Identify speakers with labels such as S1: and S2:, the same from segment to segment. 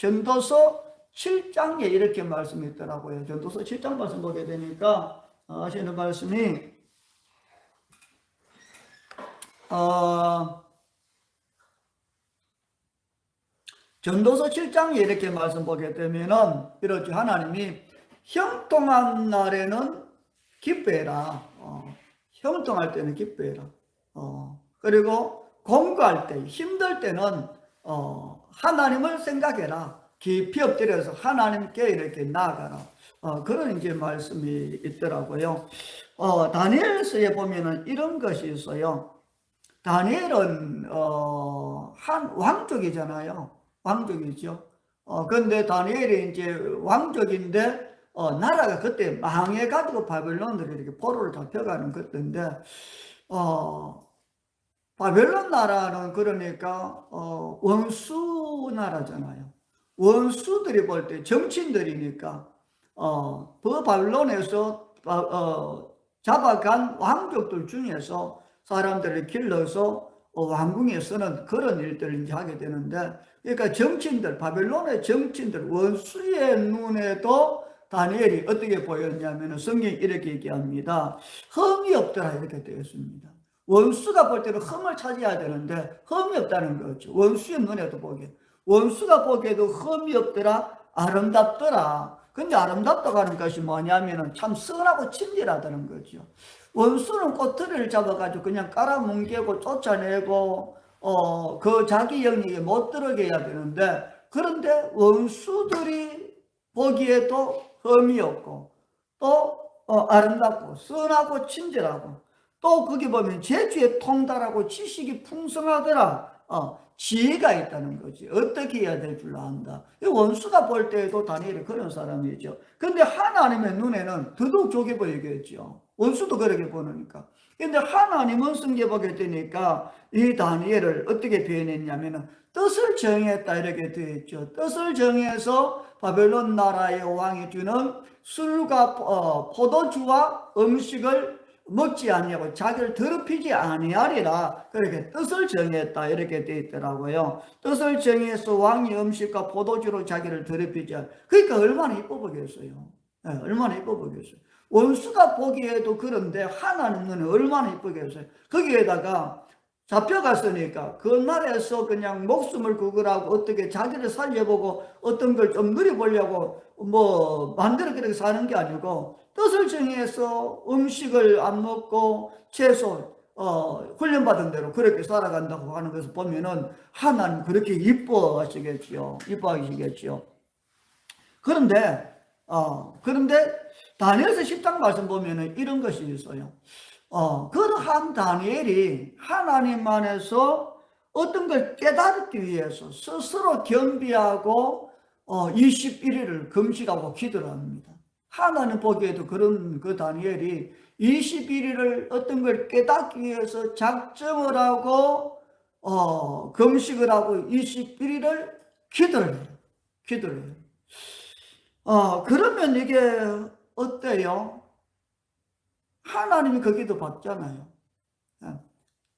S1: 전도서 7장에 이렇게 말씀이 있더라고요. 전도서 7장 말씀 보게 되니까 하시는 말씀이 전도서 7장에 이렇게 말씀 보게 되면은 이렇게 하나님이 형통한 날에는 기뻐해라. 형통할 때는 기뻐해라. 그리고 공부할 때, 힘들 때는 하나님을 생각해라. 깊이 엎드려서 하나님께 이렇게 나아가라. 그런 이제 말씀이 있더라고요. 다니엘서에 보면은 이런 것이 있어요. 다니엘은 한 왕족이잖아요. 왕족이죠. 근데 다니엘이 이제 왕족인데 나라가 그때 망해가지고 바벨론으로 이렇게 포로를 잡혀가는 것인데 바벨론 나라는 그러니까 원수 나라잖아요. 원수들이 볼 때 정치인들이니까 그 바벨론에서 잡아간 왕족들 중에서 사람들을 길러서 왕궁에 쓰는 그런 일들을 이제 하게 되는데, 그러니까 정치인들, 바벨론의 정치인들, 원수의 눈에도 다니엘이 어떻게 보였냐면 성경이 이렇게 얘기합니다. 흠이 없더라 이렇게 되어 있습니다. 원수가 볼 때는 흠을 찾아야 되는데 흠이 없다는 거죠. 원수의 눈에도 보게. 원수가 보기에도 흠이 없더라, 아름답더라. 근데 아름답다고 하는 것이 뭐냐면은 참 선하고 친절하다는 거죠. 원수는 꼬투리를 잡아가지고 그냥 깔아뭉개고 쫓아내고 그 자기 영역에 못 들어게 해야 되는데, 그런데 원수들이 보기에도 흠이 없고 또 아름답고 선하고 친절하고 또 거기 보면 재주에 통달하고 지식이 풍성하더라. 지혜가 있다는 거지. 어떻게 해야 될 줄 안다. 원수가 볼 때에도 다니엘이 그런 사람이죠. 근데 하나님의 눈에는 더더욱 좋게 보이겠죠. 원수도 그렇게 보니까. 근데 하나님은 성경 보게 되니까 이 다니엘을 어떻게 표현했냐면 뜻을 정했다 이렇게 되어 있죠. 뜻을 정해서 바벨론 나라의 왕이 주는 술과 포도주와 음식을 먹지 아니하고 자기를 더럽히지 아니하리라, 그렇게 뜻을 정했다 이렇게 되어 있더라고요. 뜻을 정해서 왕이 음식과 포도주로 자기를 더럽히지 않. 그러니까 얼마나 이뻐 보겠어요. 네, 얼마나 이뻐 보겠어요. 원수가 보기에도 그런데 하나님 눈에 얼마나 이쁘겠어요. 거기에다가 잡혀갔으니까 그 나라에서 그냥 목숨을 구걸하고 어떻게 자기를 살려보고 어떤 걸 좀 누려보려고 뭐 만들어 그렇게 사는 게 아니고 뜻을 정해서 음식을 안 먹고 채소 훈련받은 대로 그렇게 살아간다고 하는 것을 보면은 하나님 그렇게 이뻐하시겠지요. 이뻐하시겠지요. 그런데 다니엘서 10장 말씀 보면은 이런 것이 있어요. 그러한 다니엘이 하나님 안에서 어떤 걸 깨닫기 위해서 스스로 겸비하고 21일을 금식하고 기도를 합니다. 하나님 보기에도 그런 그 다니엘이 21일을 어떤 걸 깨닫기 위해서 작정을 하고 금식을 하고 21일을 기도를 해요. 기도를 해요. 그러면 이게 어때요? 하나님이 그 기도 받잖아요.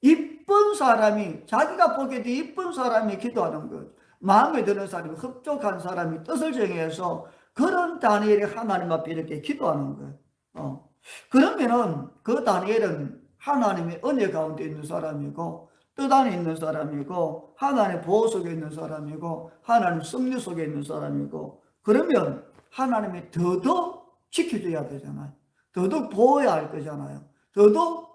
S1: 이쁜 사람이, 자기가 보기에도 이쁜 사람이 기도하는 것, 마음에 드는 사람이, 흡족한 사람이 뜻을 정해서 그런 다니엘이 하나님 앞에 이렇게 기도하는 거예요. 그러면은 그 다니엘은 하나님의 은혜 가운데 있는 사람이고 뜻 안에 있는 사람이고 하나님의 보호 속에 있는 사람이고 하나님 섭리 속에 있는 사람이고, 그러면 하나님이 더더욱 지켜줘야 되잖아요. 더더욱 보호해야 할 거잖아요. 더더욱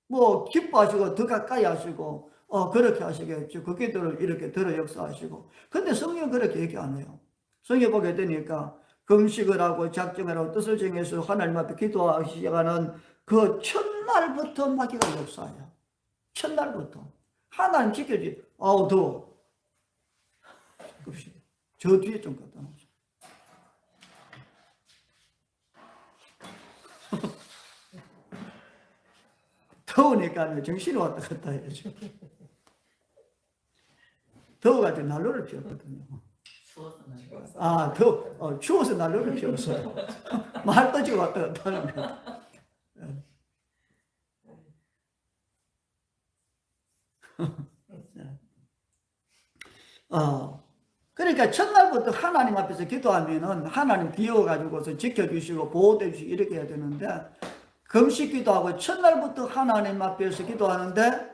S1: 뭐 기뻐하시고 더 가까이 하시고 그렇게 하시겠죠. 그 기도를 이렇게 들어 역사하시고. 근데 성경은 그렇게 얘기 안 해요. 성경 보게 되니까 금식을 하고 작정을 하고 뜻을 정해서 하나님 앞에 기도하기 시작하는 그 첫날부터 마귀가 역사해요. 첫날부터 하나님 지켜주지. 더워. 저 뒤에 좀 갖다 놓으세요. 더우니까 정신이 왔다 갔다 해야죠. 더워가지고 난로를 피웠거든요. 추워서 난로를 피웠어요. 말 떠지고 왔다 갔다 하는 거예요. 그러니까 첫날부터 하나님 앞에서 기도하면은 하나님 비워가지고서 지켜주시고 보호해주시고 이렇게 해야 되는데, 금식 기도하고 첫날부터 하나님 앞에서 기도하는데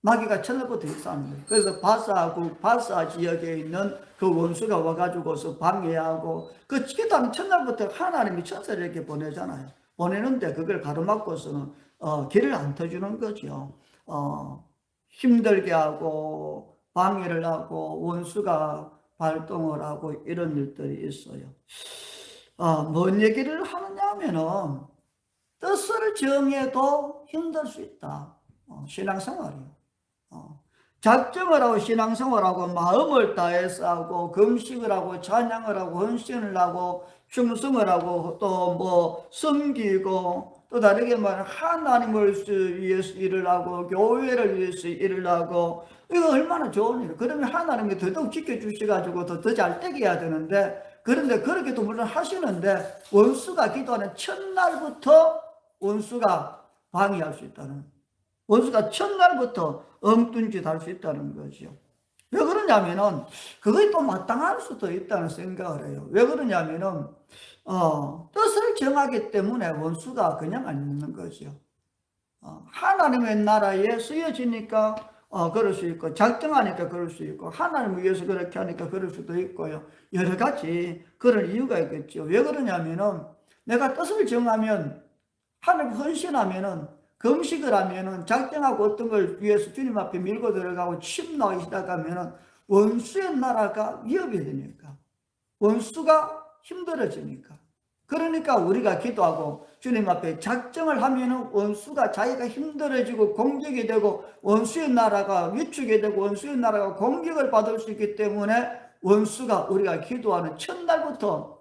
S1: 마귀가 첫날부터 일어나는 거예요. 그래서 바사 지역에 있는 그 원수가 와가지고서 방해하고, 그 기도하는 첫날부터 하나님이 천사를 이렇게 보내잖아요. 보내는데 그걸 가로막고서는 길을 안 터주는 거죠. 힘들게 하고 방해를 하고 원수가 발동을 하고 이런 일들이 있어요. 뭔 얘기를 하느냐 하면은 뜻을 정해도 힘들 수 있다. 신앙생활이요. 작정을 하고 신앙생활하고 마음을 다해서 하고 금식을 하고 찬양을 하고 헌신을 하고 충성을 하고 또 뭐 섬기고 또 다르게 말하면 하나님을 위해서 일을 하고 교회를 위해서 일을 하고, 이거 얼마나 좋은 일이에요. 그러면 하나님이 더더욱 지켜주셔가지고 더 잘 되게 해야 되는데, 그런데 그렇게도 물론 하시는데 원수가 기도하는 첫날부터 원수가 방해할 수 있다는, 원수가 첫날부터 엉뚱 짓 할 수 있다는 거죠. 왜 그러냐면은 그것이 또 마땅할 수도 있다는 생각을 해요. 왜 그러냐면은 뜻을 정하기 때문에 원수가 그냥 안 있는 거죠. 하나님의 나라에 쓰여지니까 그럴 수 있고, 작정하니까 그럴 수 있고, 하나님을 위해서 그렇게 하니까 그럴 수도 있고요. 여러 가지 그럴 이유가 있겠죠. 왜 그러냐면은 내가 뜻을 정하면, 하나님 헌신하면은, 금식을 하면은, 작정하고 어떤 걸 위해서 주님 앞에 밀고 들어가고 침노하기 시작하면은 원수의 나라가 위협이 되니까, 원수가 힘들어지니까. 그러니까 우리가 기도하고 주님 앞에 작정을 하면은 원수가 자기가 힘들어지고 공격이 되고 원수의 나라가 위축이 되고 원수의 나라가 공격을 받을 수 있기 때문에 원수가 우리가 기도하는 첫날부터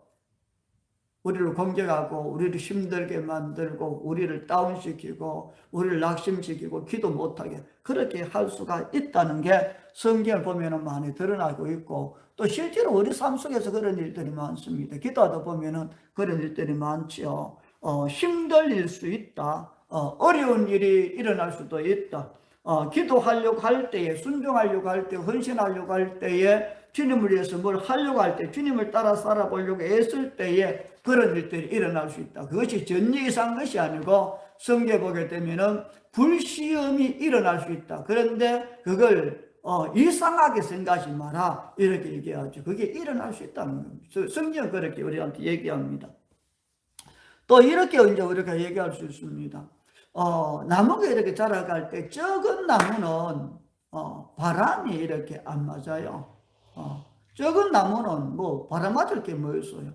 S1: 우리를 공격하고 우리를 힘들게 만들고 우리를 다운시키고 우리를 낙심시키고 기도 못하게 그렇게 할 수가 있다는 게 성경을 보면 많이 드러나고 있고, 또 실제로 우리 삶 속에서 그런 일들이 많습니다. 기도하다 보면 그런 일들이 많죠. 힘들 수 있다. 어려운 일이 일어날 수도 있다. 기도하려고 할 때에, 순종하려고 할 때, 헌신하려고 할 때에, 주님을 위해서 뭘 하려고 할 때, 주님을 따라 살아보려고 애쓸 때에 그런 일들이 일어날 수 있다. 그것이 전예의상 것이 아니고 성경에 보게 되면은 불시험이 일어날 수 있다. 그런데 그걸 이상하게 생각하지 마라 이렇게 얘기하죠. 그게 일어날 수 있다는 겁니다. 성경은 그렇게 우리한테 얘기합니다. 또 이렇게 이제 우리가 얘기할 수 있습니다. 나무가 이렇게 자라갈 때 적은 나무는 바람이 이렇게 안 맞아요. 적은 나무는 뭐 바람 맞을 게 뭐 있어요.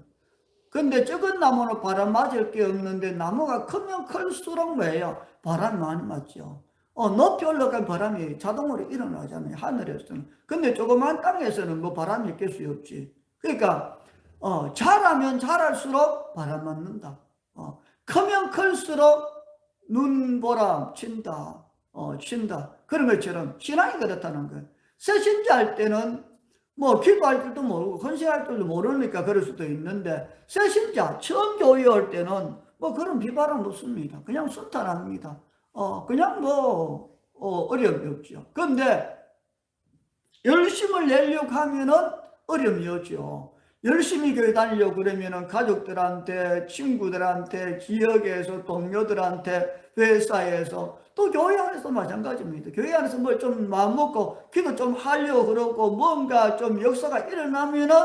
S1: 근데 적은 나무는 바람 맞을 게 없는데 나무가 크면 클수록 뭐예요? 바람이 많이 맞죠. 높이 올라간 바람이 자동으로 일어나잖아요, 하늘에서는. 근데 조그만 땅에서는 뭐 바람이 있을 수 없지. 그러니까 자라면 자랄수록 바람 맞는다. 크면 클수록 눈보람 친다. 친다. 그런 것처럼 신앙이 그렇다는 거예요. 새신자할 때는 뭐 기도할 줄도 모르고 헌신할 줄도 모르니까 그럴 수도 있는데, 새신자 처음 교회 올 때는 뭐 그런 비바람 없습니다. 그냥 순탄합니다. 그냥 뭐 어려움이 없죠. 그런데 열심을 내려고 하면은 어려움이 없죠. 열심히 교회 다니려고 그러면은 가족들한테, 친구들한테, 지역에서, 동료들한테, 회사에서, 또 교회 안에서 마찬가지입니다. 교회 안에서 뭘 좀 마음먹고 기도 좀 하려고 그러고 뭔가 좀 역사가 일어나면은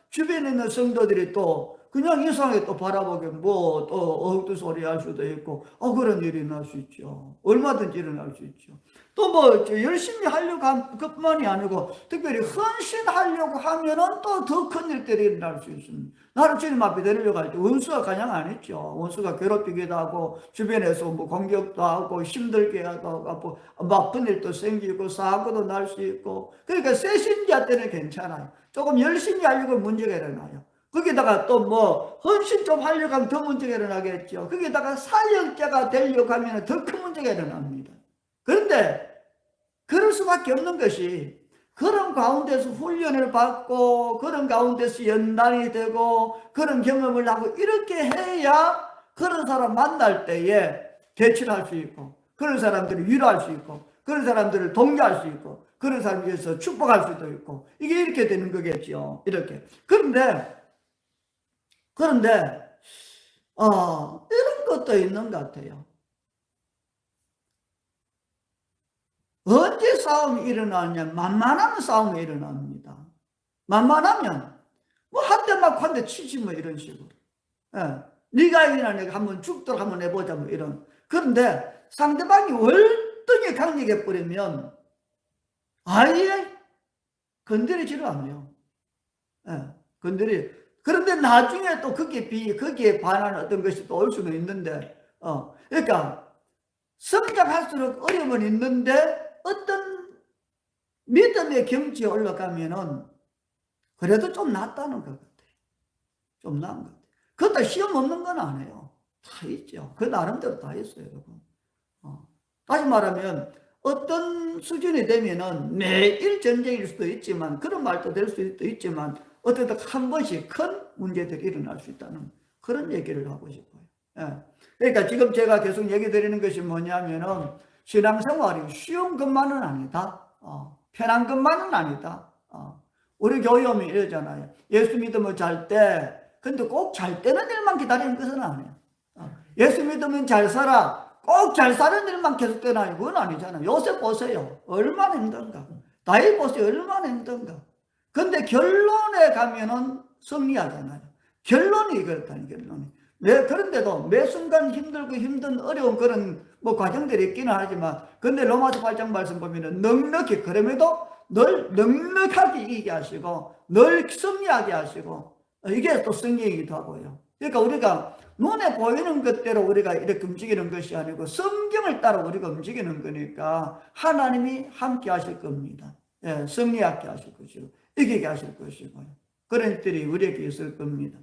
S1: 주변에 있는 성도들이 또 그냥 이상하게 또 바라보게 뭐 또 어흑도 소리 할 수도 있고, 그런 일이 일어날 수 있죠. 얼마든지 일어날 수 있죠. 또 뭐 열심히 하려고 한 것만이 아니고 특별히 헌신하려고 하면은 또 더 큰 일들이 일어날 수 있습니다. 나를 주님 앞에 데리려고 할 때 원수가 가장 안 했죠. 원수가 괴롭히기도 하고 주변에서 뭐 공격도 하고 힘들게 하고 아픈 일도 생기고 사고도 날 수 있고, 그러니까 새신자 때는 괜찮아요. 조금 열심히 하려고 문제가 일어나요. 거기다가 또 뭐 헌신 좀 하려고 하면 더 문제가 일어나겠죠. 거기다가 사역자가 되려고 하면 더 큰 문제가 일어납니다. 그런데 그럴 수밖에 없는 것이, 그런 가운데서 훈련을 받고 그런 가운데서 연단이 되고 그런 경험을 하고 이렇게 해야 그런 사람 만날 때에 대치할 수 있고 그런 사람들을 위로할 수 있고 그런 사람들을 동료할 수 있고 그런 사람에 의해서 축복할 수도 있고, 이게 이렇게 되는 거겠죠. 이렇게. 그런데, 이런 것도 있는 것 같아요. 언제 싸움이 일어나느냐? 만만하면 싸움이 일어납니다. 만만하면, 뭐, 한 대 맞고 한 대 치지, 뭐, 이런 식으로. 예. 네가 이기나 내가 한번 죽도록 한번 해보자, 뭐, 이런. 그런데 상대방이 월등히 강력해버리면, 아예 건드리지를 않아요. 예. 그런데 나중에 또 거기에 반하는 어떤 것이 또 올 수는 있는데, 그러니까, 성장할수록 어려움은 있는데, 어떤 믿음의 경지에 올라가면은, 그래도 좀 낫다는 것 같아요. 좀 나은 것 같아요. 그것도 시험 없는 건 아니에요. 다 있죠. 그 나름대로 다 있어요, 여러분. 다시 말하면, 어떤 수준이 되면은 매일 전쟁일 수도 있지만, 그런 말도 될 수도 있지만, 어쨌든 한 번씩 큰 문제들이 일어날 수 있다는 그런 얘기를 하고 싶어요. 예. 그러니까 지금 제가 계속 얘기 드리는 것이 뭐냐면은, 신앙생활이 쉬운 것만은 아니다. 편한 것만은 아니다. 우리 교회 오면 이러잖아요. 예수 믿으면 잘 때, 근데 꼭 잘 때는 일만 기다리는 것은 아니에요. 예수 믿으면 잘 살아. 꼭 잘 사는 일만 계속되나? 그건 아니잖아요. 요새 보세요. 얼마나 힘든가. 다윗 보세요. 얼마나 힘든가. 근데 결론에 가면은 승리하잖아요. 결론이 그렇다니, 결론이. 그런데도 매 순간 힘들고 힘든 어려운 그런 뭐 과정들이 있기는 하지만, 근데 로마서 8장 말씀 보면은 넉넉히, 그럼에도 늘 넉넉하게 이기게 하시고, 늘 승리하게 하시고, 이게 또 승리이기도 하고요. 그러니까 우리가 눈에 보이는 것대로 우리가 이렇게 움직이는 것이 아니고 성경을 따라 우리가 움직이는 거니까 하나님이 함께 하실 겁니다. 예, 승리하게 하실 것이고 이기게 하실 것이고요. 그런 일들이 우리에게 있을 겁니다.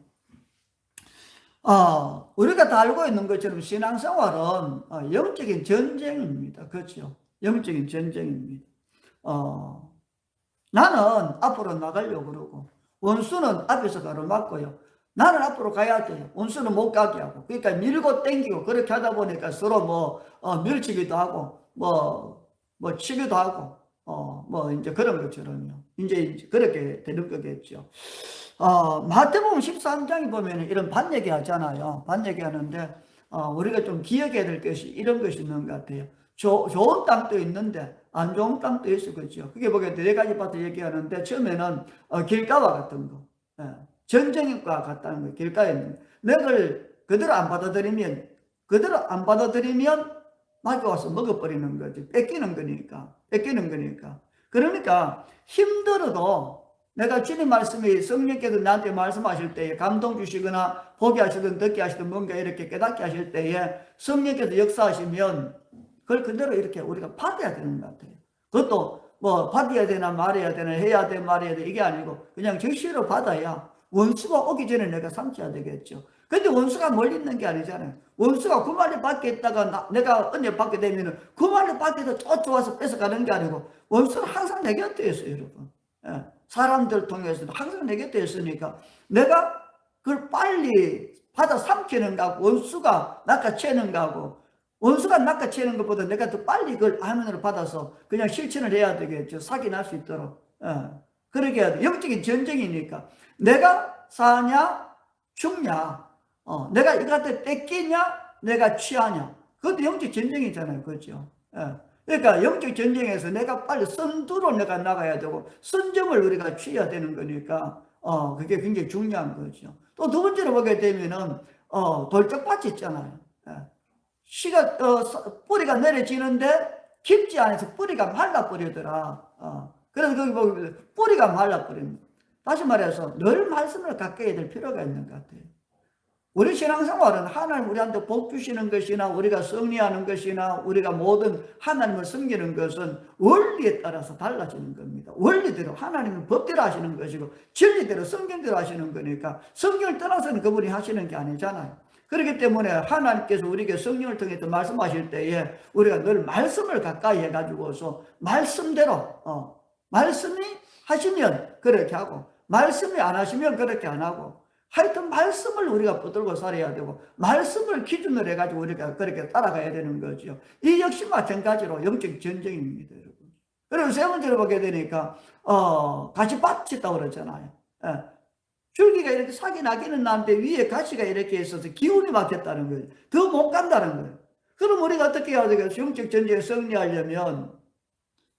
S1: 우리가 다 알고 있는 것처럼 신앙생활은 영적인 전쟁입니다. 그렇죠? 영적인 전쟁입니다. 나는 앞으로 나가려고 그러고 원수는 앞에서 가로막고요. 나는 앞으로 가야 돼요. 원수는 못 가게 하고. 그러니까 밀고 땡기고 그렇게 하다 보니까 서로 밀치기도 하고, 치기도 하고, 이제 그런 것처럼요. 이제 그렇게 되는 거겠죠. 마태복음 13장에 보면 이런 반 얘기 하잖아요. 반 얘기 하는데, 우리가 좀 기억해야 될 것이 이런 것이 있는 것 같아요. 좋은 땅도 있는데, 안 좋은 땅도 있어, 그죠? 그게 보게 네 가지 파트 얘기하는데, 처음에는 길가와 같은 거. 예. 전쟁과 같다는 거예요. 길가에 있는 거. 너를 그대로 안 받아들이면 마귀 와서 먹어버리는 거지. 뺏기는 거니까. 그러니까 힘들어도 내가 주님 말씀이 성령께서 나한테 말씀하실 때에 감동 주시거나 보게 하시든 듣게 하시든 뭔가 이렇게 깨닫게 하실 때에 성령께서 역사하시면 그걸 그대로 이렇게 우리가 받아야 되는 것 같아요. 그것도 받아야 되나 말해야 되나 해야 돼 말해야 돼 이게 아니고 그냥 즉시로 받아야 원수가 오기 전에 내가 삼켜야 되겠죠. 근데 원수가 멀리 있는 게 아니잖아요. 원수가 그 말리 밖에 있다가 내가 은혜 받게 되면은 그 말리 밖에서 쫓아와서 뺏어가는 게 아니고 원수는 항상 내 곁에 있어요, 여러분. 예. 사람들 통해서도 항상 내 곁에 있으니까 내가 그걸 빨리 받아 삼키는 거하고 원수가 낚아채는 거하고 원수가 낚아채는 것보다 내가 더 빨리 그걸 화면으로 받아서 그냥 실천을 해야 되겠죠. 사기 날 수 있도록. 그렇게 해야 돼. 영적인 전쟁이니까. 내가 사냐, 죽냐, 내가 이것한테 뺏기냐, 내가 취하냐. 그것도 영적 전쟁이잖아요. 그렇죠. 그러니까 영적 전쟁에서 내가 빨리 선두로 내가 나가야 되고, 선점을 우리가 취해야 되는 거니까, 그게 굉장히 중요한 거죠. 또 두 번째로 보게 되면은, 돌적밭이 있잖아요. 뿌리가 내려지는데 깊지 않아서 뿌리가 말라버리더라. 그래서 거기 보면 뿌리가 말라버립니다. 다시 말해서 늘 말씀을 갖게 해야 될 필요가 있는 것 같아요. 우리 신앙생활은 하나님 우리한테 복 주시는 것이나 우리가 승리하는 것이나 우리가 모든 하나님을 섬기는 것은 원리에 따라서 달라지는 겁니다. 원리대로 하나님은 법대로 하시는 것이고 진리대로 성경대로 하시는 거니까 성경을 떠나서는 그분이 하시는 게 아니잖아요. 그렇기 때문에 하나님께서 우리에게 성령을 통해서 말씀하실 때에 우리가 늘 말씀을 가까이 해가지고서 말씀대로 말씀이 하시면 그렇게 하고 말씀이 안 하시면 그렇게 안 하고 하여튼 말씀을 우리가 붙들고 살아야 되고 말씀을 기준으로 해가지고 우리가 그렇게 따라가야 되는 거죠. 이 역시 마찬가지로 영적 전쟁입니다, 여러분. 그리고 세 번째로 보게 되니까 같이 받쳤다고 그러잖아요. 예. 줄기가 이렇게 싹이 나기는 나는데 위에 가시가 이렇게 있어서 기운이 막혔다는 거예요. 더 못 간다는 거예요. 그럼 우리가 어떻게 해야 되겠어요? 영적 전쟁에 승리하려면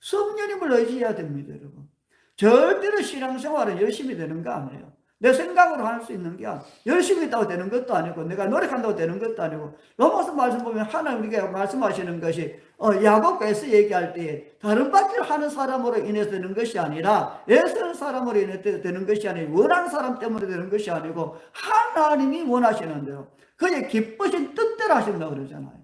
S1: 성령님을 의지해야 됩니다, 여러분. 절대로 신앙생활은 열심히 되는 거 아니에요. 내 생각으로 할 수 있는 게 아니에요. 열심히 있다고 되는 것도 아니고 내가 노력한다고 되는 것도 아니고 로마서 말씀 보면 하나님께 말씀하시는 것이 야곱에서 얘기할 때 다른 받기를 하는 사람으로 인해서 되는 것이 아니라 애쓰는 사람으로 인해서 되는 것이 아니고 원하는 사람 때문에 되는 것이 아니고 하나님이 원하시는 대로 그의 기쁘신 뜻대로 하신다고 그러잖아요.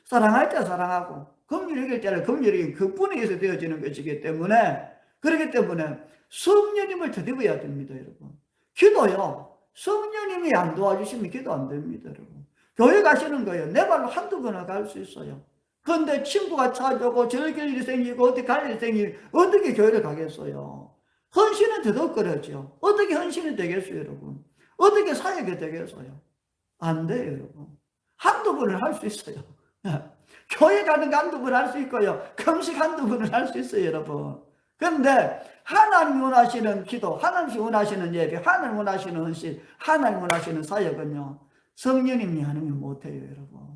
S1: 사랑할 때 사랑하고 긍휼히 여길 때는 긍휼히 여기고 그분에 의해서 되어지는 것이기 때문에 그렇기 때문에 성령님을 더듬어야 됩니다, 여러분. 기도요. 성령님이 안 도와주시면 기도 안 됩니다, 여러분. 교회 가시는 거예요. 내 발로 한두 번은 갈 수 있어요. 그런데 친구가 찾아오고 절길 일이 생기고 어떻게 갈 일이 생기고 어떻게 교회를 가겠어요? 헌신은 더덕거려죠. 어떻게 헌신이 되겠어요, 여러분? 어떻게 사역이 되겠어요? 안 돼요, 여러분. 한두 번을 할 수 있어요. 교회 가는 거 한두 번 할 수 있고요. 금식 한두 번을 할 수 있어요, 여러분. 그런데 하나님 원하시는 기도, 하나님 원하시는 예배, 하나님 원하시는 헌신, 하나님 원하시는 사역은요, 성령님이 아니면 못해요, 여러분.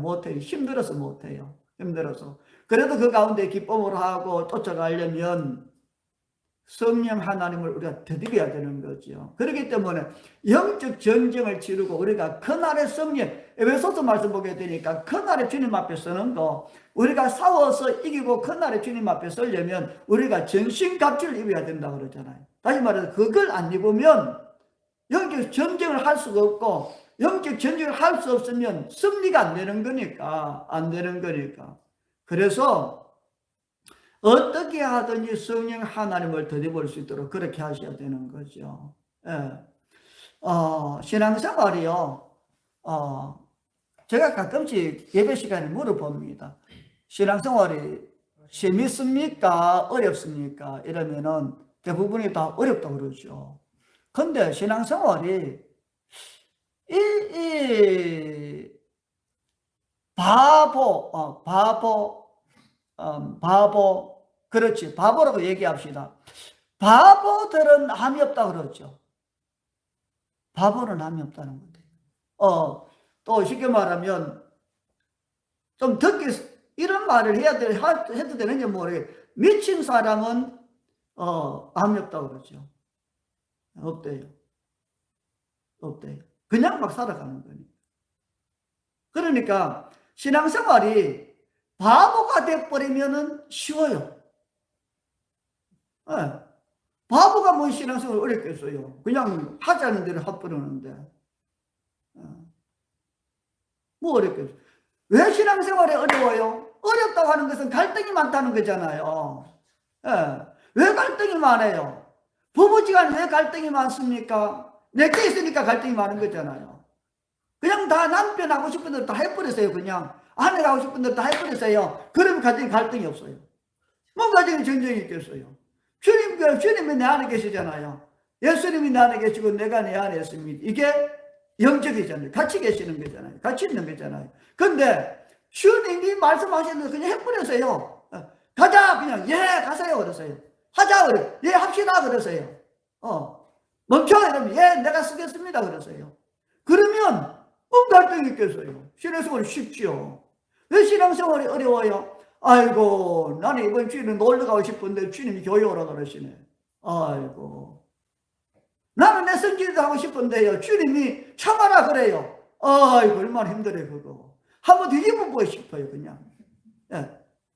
S1: 못해요. 힘들어서 못해요. 힘들어서. 그래도 그 가운데 기쁨으로 하고 쫓아가려면 성령 하나님을 우리가 더듬어야 되는 거죠. 그렇기 때문에 영적 전쟁을 치르고 우리가 그날의 성령, 에베소서 말씀 보게 되니까 그날의 주님 앞에 서는 거, 우리가 싸워서 이기고 그날의 주님 앞에 서려면 우리가 전신갑주를 입어야 된다고 그러잖아요. 다시 말해서 그걸 안 입으면 영적 전쟁을 할 수가 없고 영적 전쟁을 할 수 없으면 승리가 안 되는 거니까. 그래서 어떻게 하든지 성령 하나님을 더듬을 수 있도록 그렇게 하셔야 되는 거죠. 예. 신앙생활이요. 제가 가끔씩 예배 시간에 물어봅니다. 신앙생활이 재밌습니까? 어렵습니까? 이러면은 대부분이 다 어렵다고 그러죠. 근데 신앙생활이 그렇지. 바보라고 얘기합시다. 바보들은 함이 없다 그러죠. 바보는 함이 없다는 건데. 또 쉽게 말하면 좀 듣기 이런 말을 해도 되는지 모르겠어요. 미친 사람은 함이 없다고 그러죠. 없대요. 그냥 막 살아가는 거니까. 그러니까 신앙생활이 바보가 돼버리면은 쉬워요. 네. 바보가 뭐 신앙생활 어렵겠어요. 그냥 하자는 대로 해버리는데. 뭐 어렵겠어요. 왜 신앙생활이 어려워요? 어렵다고 하는 것은 갈등이 많다는 거잖아요. 네. 왜 갈등이 많아요? 부부지간에 왜 갈등이 많습니까? 내게 있으니까 갈등이 많은 거잖아요. 그냥 다 남편 하고 싶은 대로 다 해버리세요. 그냥 아내가 하고 싶은 대로 다 해버리세요. 그러면 가정에 갈등이 없어요. 뭐 가정에 전쟁이 있겠어요. 주님이 내 안에 계시잖아요. 예수님이 내 안에 계시고 내가 내 안에 있습니다. 이게 영적이잖아요. 같이 계시는 거잖아요. 같이 있는 거잖아요. 근데 주님이 말씀하시는 거 그냥 해버리세요. 가자 그냥 예 가세요 그러세요. 하자 그래 예 합시다 그러세요. 멈춰 이러면 예 내가 쓰겠습니다 그러세요. 그러면 뭔 갈등이 있겠어요. 신앙생활이 쉽지요. 왜 신앙생활이 어려워요? 아이고 나는 이번 주일에 놀러 가고 싶은데 주님이 교회 오라 그러시네. 아이고 나는 내 성질도 하고 싶은데요 주님이 참아라 그래요. 아이고 얼마나 힘들어요 그거. 한번 뒤집어보고 싶어요 그냥.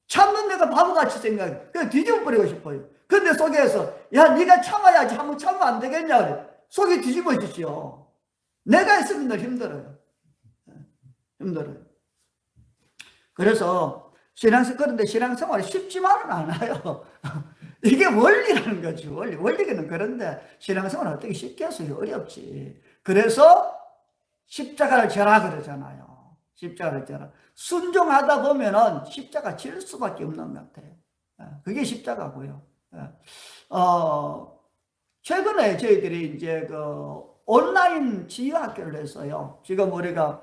S1: 참는 내가 바보같이 생각해. 그냥 뒤집어버리고 싶어요. 근데 속에서 야 네가 참아야지 한번 참으면 안 되겠냐 그래. 속이 뒤집어지죠. 내가 있으면 늘 힘들어요. 그래서 그런데 신앙생활이 쉽지만은 않아요. 이게 원리라는 거지. 원리는 그런데 신앙생활은 어떻게 쉽게 해서 어렵지. 그래서 십자가를 져라 그러잖아요. 십자가를 져라. 순종하다 보면은 십자가 질 수밖에 없는 것 같아요. 그게 십자가고요. 최근에 저희들이 이제 온라인 지휘학교를 했어요. 지금 우리가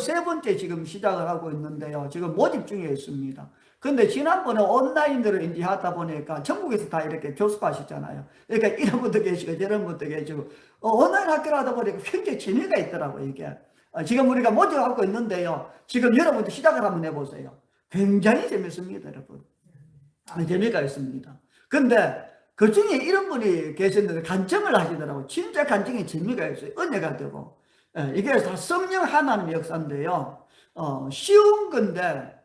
S1: 세 번째 지금 시작을 하고 있는데요. 지금 모집 중에 있습니다. 근데 지난번에 온라인으로 이제 하다 보니까 전국에서 다 이렇게 교습하시잖아요. 그러니까 이런 분도 계시고 저런 분도 계시고 온라인 학교를 하다 보니까 굉장히 재미가 있더라고요, 이게. 지금 우리가 모집하고 있는데요. 지금 여러분도 시작을 한번 해보세요. 굉장히 재밌습니다, 여러분. 재미가 있습니다. 근데 그 중에 이런 분이 계셨는데 간증을 하시더라고요. 진짜 간증에 재미가 있어요. 은혜가 되고. 이게 다 성령 하나님의 역사인데요. 쉬운 건데,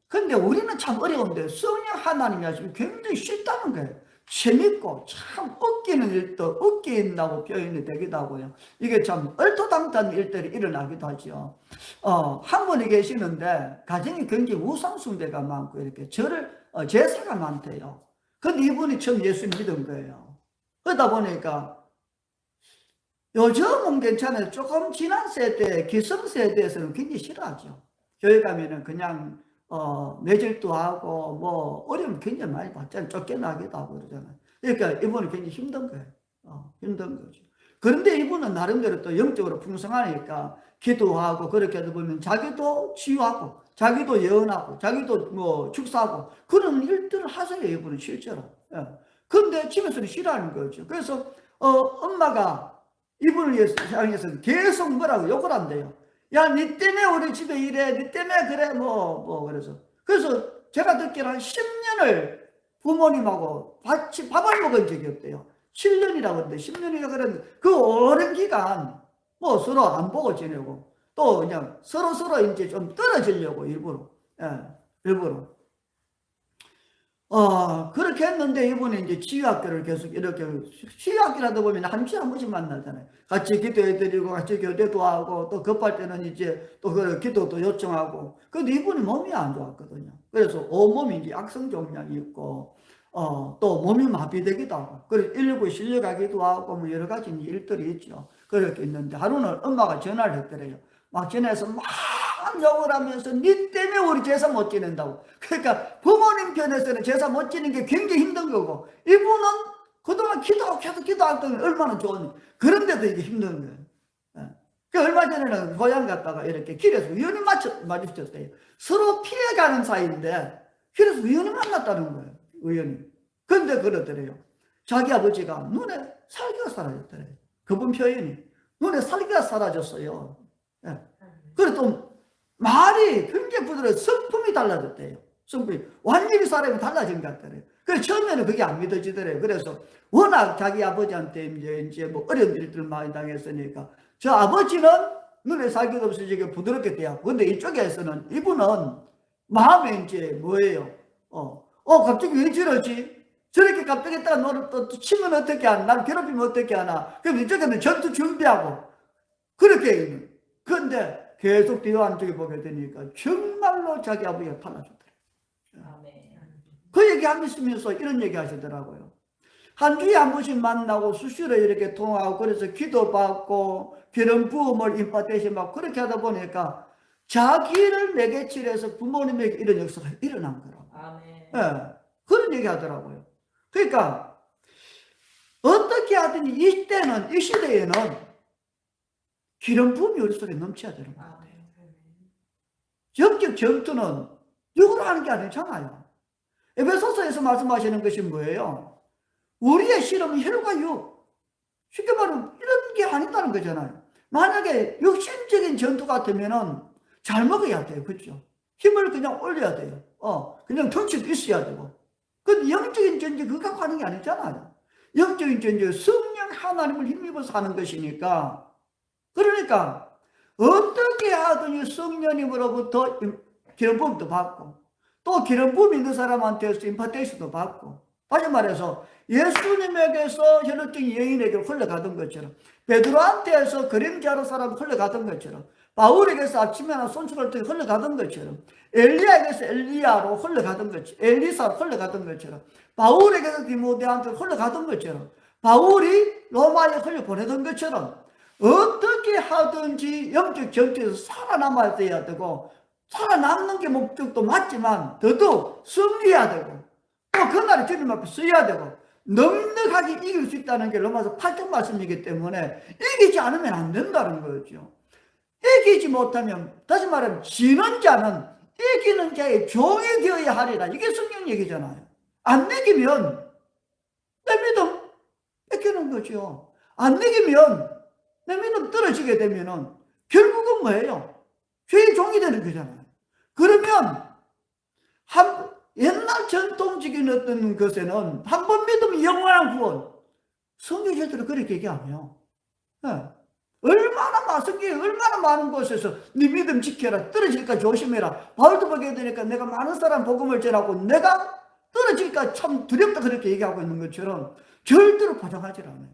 S1: 근데 우리는 참 어려운데 성령 하나님이 하시면 굉장히 쉽다는 거예요. 재밌고 참 웃기는 일도 웃긴다고 표현이 되기도 하고요. 이게 참 얼토당토한 일들이 일어나기도 하죠. 한 분이 계시는데 가정이 굉장히 우상숭배가 많고 이렇게 제사가 많대요. 근데 이분이 처음 예수 믿은 거예요. 그러다 보니까 요즘은 괜찮아요. 조금 지난 세대, 기성세대에서는 굉장히 싫어하죠. 교회 가면은 그냥 매질도 하고 뭐 어려움 굉장히 많이 받잖아요. 쫓겨나기도 하고 그러잖아요. 그러니까 이분은 굉장히 힘든 거예요. 힘든 거죠. 그런데 이분은 나름대로 또 영적으로 풍성하니까 기도하고 그렇게 하다 보면 자기도 치유하고 자기도 예언하고 자기도 뭐 축사하고 그런 일들을 하세요. 이분은 실제로. 근데 집에서는 싫어하는 거죠. 그래서 엄마가 이분을 향해서 계속 뭐라고 욕을 한대요. 야, 니 때문에 우리 집에 이래, 니 때문에 그래, 그래서 제가 듣기로 한 10년을 부모님하고 같이 밥을 먹은 적이 없대요. 7년이라고 하는데, 10년이라 그랬는데, 그 오랜 기간, 뭐 서로 안 보고 지내고, 또 그냥 서로 이제 좀 떨어지려고, 일부러. 일부러. 그렇게 했는데 이분이 이제 치유학교를 계속 이렇게, 치유학교라도 보면 한 주에 한 번씩 만나잖아요. 같이 기도해드리고, 같이 교대도 하고, 또 급할 때는 이제 또 그 기도도 요청하고. 근데 이분이 몸이 안 좋았거든요. 그래서 온몸이 이제 악성종양이 있고, 또 몸이 마비되기도 하고, 그래서 119 실려가기도 하고, 뭐 여러 가지 일들이 있죠. 그렇게 있는데, 하루는 엄마가 전화를 했더래요. 막 전화해서 막 욕을 하면서 니 때문에 우리 제사 못 지낸다고. 그러니까 부모님 편에서는 제사 못 지는 게 굉장히 힘든 거고 이분은 그동안 기도하던 얼마나 좋은 그런데도 이게 힘든 거예요. 그 얼마 전에는 고향 갔다가 이렇게 길에서 우연히 마주쳤어요. 서로 피해가는 사이인데 길에서 우연히 만났다는 거예요. 우연히. 근데 그러더래요. 자기 아버지가 눈에 살기가 사라졌더래요. 그분 표현이 눈에 살기가 사라졌어요. 그래 또 말이 굉장히 부드러워 성품이 달라졌대요. 성품이 완전히 사람이 달라진 것 같더래요. 그래서 처음에는 그게 안 믿어지더래요. 그래서 워낙 자기 아버지한테 이제 뭐 어려운 일들 많이 당했으니까 저 아버지는 눈에 살기도 없어지게 부드럽게 돼요. 근데 이쪽에서는 이분은 마음에 이제 뭐예요? 갑자기 왜 저러지? 저렇게 갑자기 했다가 너를 또 치면 어떻게 하나? 날 괴롭히면 어떻게 하나? 그럼 이쪽에는 전투 준비하고 그렇게 있는. 근데 계속 뒤와 안쪽에 보게 되니까 정말로 자기 아버지가 달라졌더래요. 그 얘기 하시면서 이런 얘기 하시더라고요. 한 주에 한 번씩 만나고 수시로 이렇게 통화하고 그래서 기도받고 기름 부음을 임파테이션 받고 그렇게 하다 보니까 자기를 매개칠해서 부모님에게 이런 역사가 일어난 거라고. 네, 그런 얘기 하더라고요. 그러니까 어떻게 하든지 이 시대에는 기름 부음이 우리 속에 넘쳐야 되는 것 같아요. 영적 전투는 육으로 하는 게 아니잖아요. 에베소서에서 말씀하시는 것이 뭐예요? 우리의 실험은 혈과 육. 쉽게 말하면 이런 게 아니다는 거잖아요. 만약에 육신적인 전투 같으면은 잘 먹어야 돼요. 그렇죠? 힘을 그냥 올려야 돼요. 그냥 덩치도 있어야 되고. 근데 영적인 전쟁 그거 갖고 하는 게 아니잖아요. 영적인 전쟁은 성령 하나님을 힘입어서 하는 것이니까. 그러니까 어떻게 하더니 성령님으로부터 기름 부음도 받고 또 기름 부음 있는 사람한테서 임파테이션도 받고 다시 말해서 예수님에게서 혈육적인 여인에게 흘러가던 것처럼 베드로한테서 그림자로 사람 흘러가던 것처럼 바울에게서 아침에나 손수를 통해 흘러가던 것처럼 엘리야에게서 엘리야로 흘러가던 것처럼 엘리사로 흘러가던 것처럼 바울에게서 디모데한테 흘러가던 것처럼 바울이 로마에 흘려보내던 것처럼 어떻게 하든지 영적 전투에서 살아남아야 되고 살아남는 게 목적도 맞지만 더더욱 승리해야 되고 또 그날에 주님 앞에 서야 되고 넉넉하게 이길 수 있다는 게 로마서 8장 말씀이기 때문에 이기지 않으면 안 된다는 거죠. 이기지 못하면 다시 말하면 지는 자는 이기는 자의 종이 되어야 하리라. 이게 성경 얘기잖아요. 안 내기면 내 믿음 뺏기는 거죠. 안 내기면 내 믿음 떨어지게 되면은 결국은 뭐예요? 죄의 종이 되는 거잖아요. 그러면 옛날 전통적인 어떤 것에는 한 번 믿으면 영원한 구원. 성경적으로 그렇게 얘기하며 성경이 얼마나 많은 곳에서 네 믿음 지켜라, 떨어질까 조심해라, 바울도 보게 되니까 내가 많은 사람 복음을 전하고 내가 떨어질까 참 두렵다 그렇게 얘기하고 있는 것처럼 절대로 보장하지 않아요.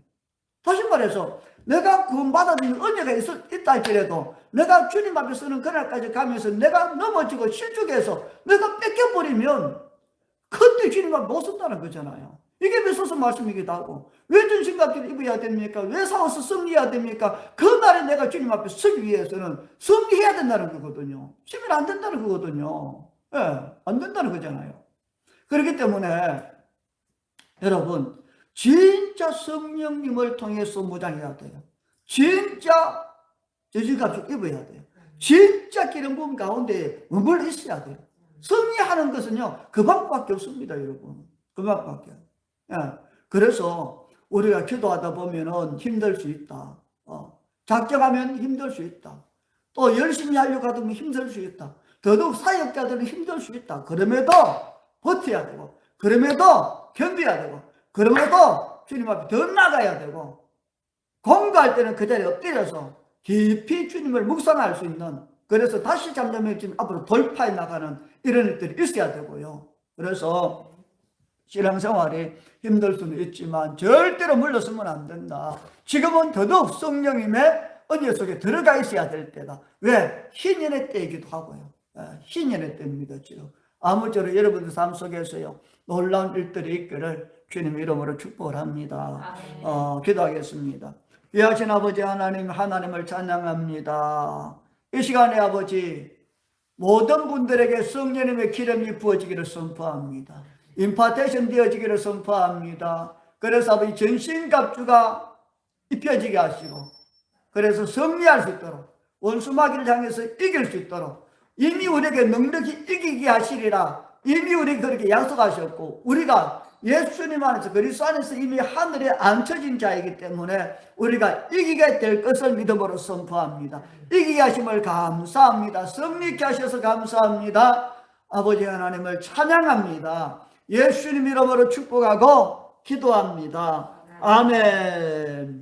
S1: 다시 말해서 내가 구원받아들인 은혜가 있다 할지라도 내가 주님 앞에 서는 그날까지 가면서 내가 넘어지고 실족해서 내가 뺏겨버리면 그때 주님 앞에 못 선다는 거잖아요. 이게 왜 소서 말씀이기도 하고, 왜 전신갑주를 입어야 됩니까? 왜 싸워서 승리해야 됩니까? 그날에 내가 주님 앞에 서기 위해서는 승리해야 된다는 거거든요. 시면 안 된다는 거거든요. 예, 안 된다는 거잖아요. 그렇기 때문에 여러분, 진짜 성령님을 통해서 무장해야 돼요. 진짜 전신갑주 입어야 돼요. 진짜 기름 부음 가운데 머물러 있어야 돼요. 승리하는 것은요, 그 방법밖에 없습니다, 여러분. 그 방법밖에. 예. 그래서 우리가 기도하다 보면은 힘들 수 있다. 작정하면 힘들 수 있다. 또 열심히 하려고 하면 힘들 수 있다. 더더욱 사역자들은 힘들 수 있다. 그럼에도 버텨야 되고, 그럼에도 견뎌야 되고, 그럼에도 주님 앞에 더 나가야 되고, 공부할 때는 그 자리에 엎드려서 깊이 주님을 묵상할 수 있는, 그래서 다시 잠잠해지면 앞으로 돌파해 나가는 이런 일들이 있어야 되고요. 그래서 신앙생활이 힘들 수는 있지만 절대로 물러서면 안 된다. 지금은 더더욱 성령님의 은혜 속에 들어가 있어야 될 때다. 왜? 희년의 때이기도 하고요. 희년의 때입니다. 지금 아무쪼록 여러분들 삶 속에서요, 놀라운 일들이 있기를 주님 이름으로 축복을 합니다. 기도하겠습니다. 귀하신 아버지 하나님, 하나님을 찬양합니다. 이 시간에 아버지, 모든 분들에게 성령님의 기름이 부어지기를 선포합니다. 임파테이션 되어지기를 선포합니다. 그래서 아버지 전신갑주가 입혀지게 하시고, 그래서 승리할 수 있도록, 원수마귀를 향해서 이길 수 있도록 이미 우리에게 넉넉히 이기게 하시리라 이미 우리에게 그렇게 약속하셨고, 우리가 예수님 안에서, 그리스도 안에서 이미 하늘에 앉혀진 자이기 때문에 우리가 이기게 될 것을 믿음으로 선포합니다. 이기게 하심을 감사합니다. 승리케 하셔서 감사합니다. 아버지 하나님을 찬양합니다. 예수님 이름으로 축복하고 기도합니다. 아멘.